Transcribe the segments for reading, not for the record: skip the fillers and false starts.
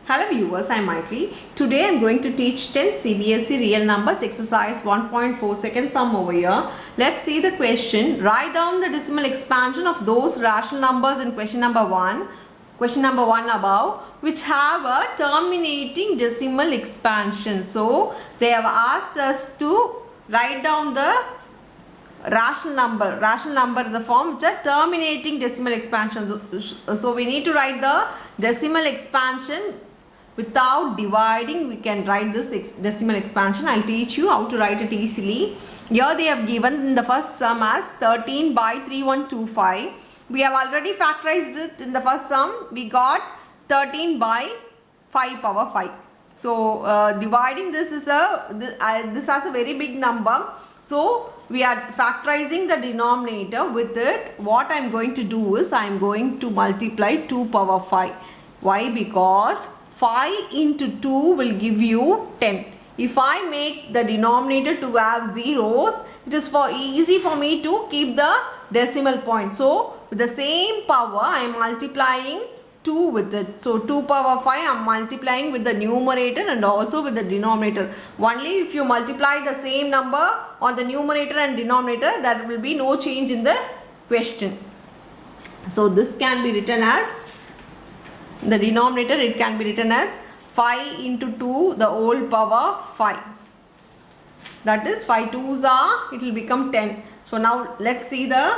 Hello viewers, I am Maitri. Today I am going to teach 10 CBSE real numbers exercise 1.4 second sum over here. Let's see the question. Write down the decimal expansion of those rational numbers in question number 1. Question number 1 above, which have a terminating decimal expansion. So they have asked us to write down the rational number in the form which are terminating decimal expansion. So we need to write the decimal expansion without dividing. We can write this decimal expansion. I'll teach you how to write it easily. Here they have given in the first sum as 13 by 3125. We have already factorized it in the first sum. We got 13 by 5 power 5. So dividing this is this has a very big number. So we are factorizing the denominator with it. What I am going to do is I am going to multiply 2 power 5. Why? Because 5 into 2 will give you 10. If I make the denominator to have zeros, it is easy for me to keep the decimal point. So with the same power I am multiplying 2 with it. So 2 power 5 I am multiplying with the numerator and also with the denominator. Only if you multiply the same number on the numerator and denominator, there will be no change in the question. So this can be written as, the denominator it can be written as 5 into 2 the whole power 5. That is 5 2s are, it will become 10. So now let's see the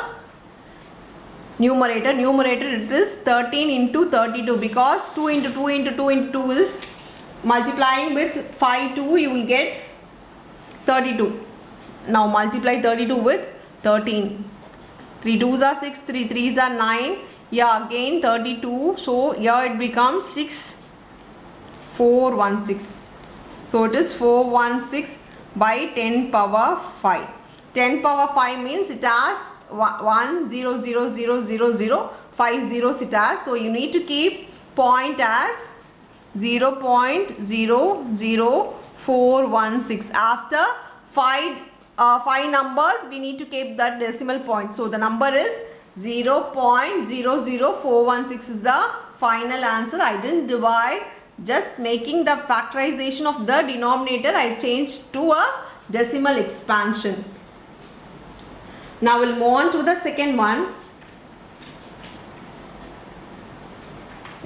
numerator. Numerator it is 13 into 32 because 2 into 2 into 2 into 2 is multiplying with 5 2 you will get 32. Now multiply 32 with 13. 3 2s are 6, 3 3s are 9. Yeah, again 32. So here it becomes 416. So it is 416 by 10 power 5. 10 power 5 means it has 1 0 0 0 0 0 5 zeros it has. So you need to keep point as 0.00416. After 5 numbers we need to keep that decimal point. So the number is 0.00416 is the final answer. I didn't divide, just making the factorization of the denominator I changed to a decimal expansion. Now we'll move on to the second one.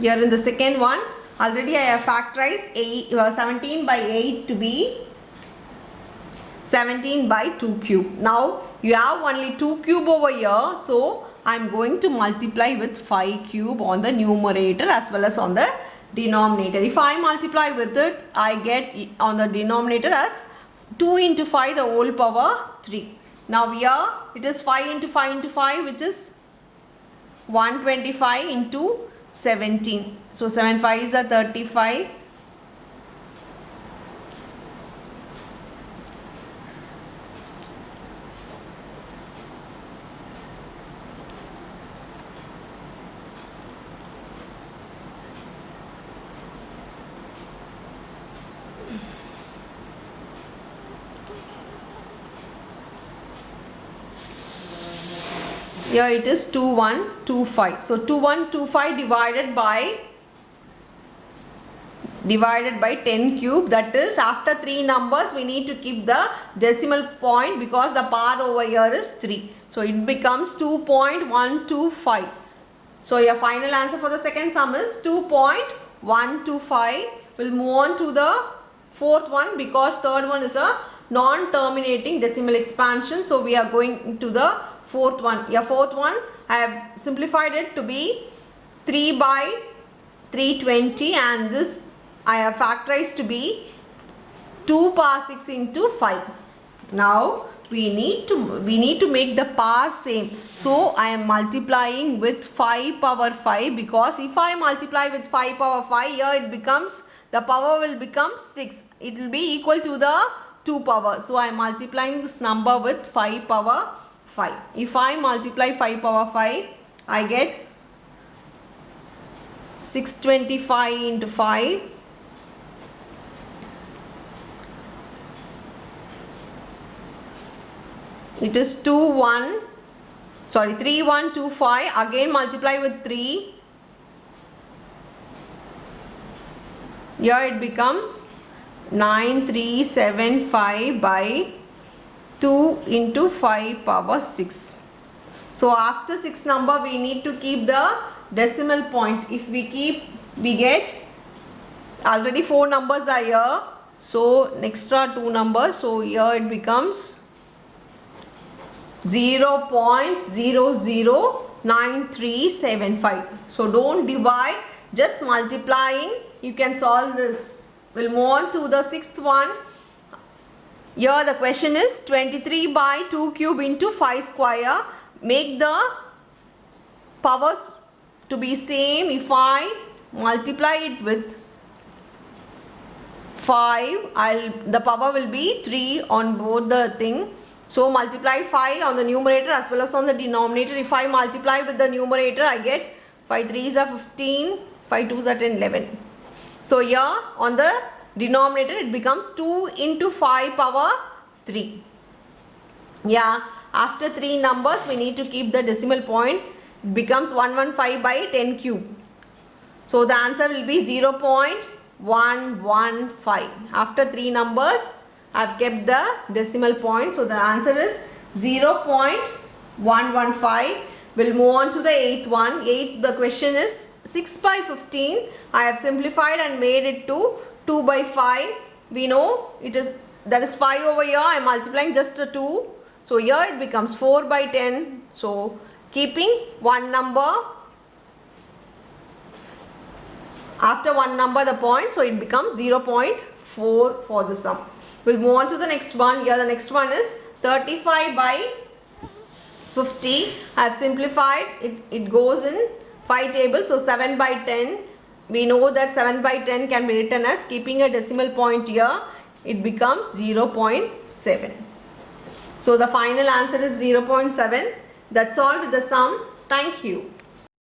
Here in the second one already I have factorized 17 by 8 to be 17 by 2 cube. Now you have only 2 cube over here, so I am going to multiply with 5 cube on the numerator as well as on the denominator. If I multiply with it, I get on the denominator as 2 into 5 the whole power 3. Now here it is 5 into 5 into 5, which is 125 into 17. So 7 5s are 35. Here it is 2125. So 2125 divided by 10 cube, that is after 3 numbers we need to keep the decimal point because the power over here is 3. So it becomes 2.125. So your final answer for the second sum is 2.125. We'll move on to the fourth one because third one is a non-terminating decimal expansion. So we are going to the fourth one. Yeah, fourth one I have simplified it to be 3 by 320 and this I have factorized to be 2 power 6 into 5. Now we need to make the power same. So I am multiplying with 5 power 5 because if I multiply with 5 power 5, here it becomes, the power will become 6. It will be equal to the 2 power. So I am multiplying this number with 5 power 5. If I multiply 5 power 5, I get 625 into 5. It is 3125. Again multiply with 3. Here it becomes 9375 by 2 into 5 power 6. So after 6 number we need to keep the decimal point. If we keep, we get already 4 numbers are here. So extra 2 numbers. So here it becomes 0.009375. So don't divide, just multiplying. You can solve this. We'll move on to the 6th one. Here the question is 23 by 2 cube into 5 square. Make the powers to be same. If I multiply it with 5, the power will be 3 on both the thing. So multiply 5 on the numerator as well as on the denominator. If I multiply with the numerator, I get 5 3s are 15, 5 2s are 10, 11. So here on the denominator it becomes 2 into 5 power 3. Yeah, after 3 numbers we need to keep the decimal point. It becomes 115 by 10 cube. So the answer will be 0.115. After 3 numbers I have kept the decimal point. So the answer is 0.115. We'll move on to the 8th one. The question is 6 by 15. I have simplified and made it to 2 by 5. We know that is 5 over here. I am multiplying just a 2. So here it becomes 4 by 10. So keeping one number, after one number the point, so it becomes 0.4 for the sum. We'll move on to the next one. Here the next one is 35 by 50. I have simplified. It goes in 5 tables. So 7 by 10. We know that 7 by 10 can be written as, keeping a decimal point here, it becomes 0.7. So the final answer is 0.7. That's all with the sum. Thank you.